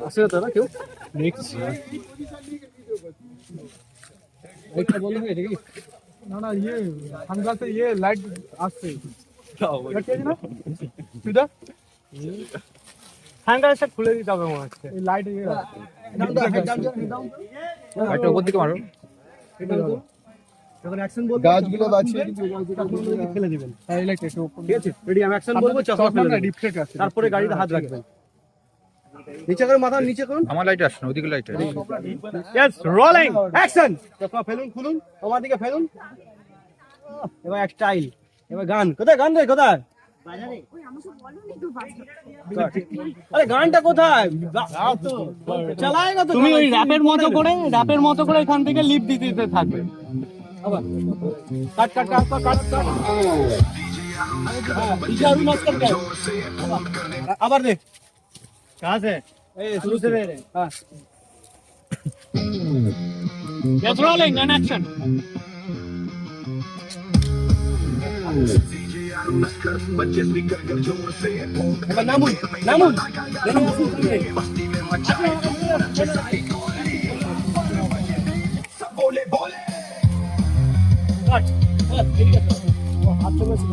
আসে না তারা কেউ দেখছি লাইটটা বন্ধ হয়ে গেছে না না ইয়ে সানগ্লাসে ইয়ে লাইট আসছে সুদা সানগ্লাসটা খুলে দিতে হবে মনে হচ্ছে এই লাইট ইয়ে লাইটটা উপর দিকে মারো যখন অ্যাকশন বলবো গাছগুলো বাঁচিয়ে ফেলে দিবেন এই লাইট একটু ঠিক আছে রেডি আমি অ্যাকশন বলবো চশমা ফেলে দিবেন ডিফ্লেক্ট আছে তারপরে গাড়িতে হাত রাখবেন নিচে করে মাথা নিচে করুন আমার লাইট আসছে না ওদিকে লাইট আছে यस রোলিং অ্যাকশন চশমা ফেলুন খুলুন তোমার দিকে ফেলুন এবার এক স্টাইল এবার গান কোথায় গান রে কোথায় বাজারে ওই আমাকে বলনি তো বাজারে আরে গানটা কোথায় চালায়েগা তো তুমি ওই র‍্যাপের মতো করে এখান থেকে লিপ দিতে থাকবে আবার কাট কাট কাট কাট কাট ইজারু মত কর আবার দে कहां से ए शुरू से दे रहे हां yes rolling and action Namun बोले बोले कट ठीक है हाथ में से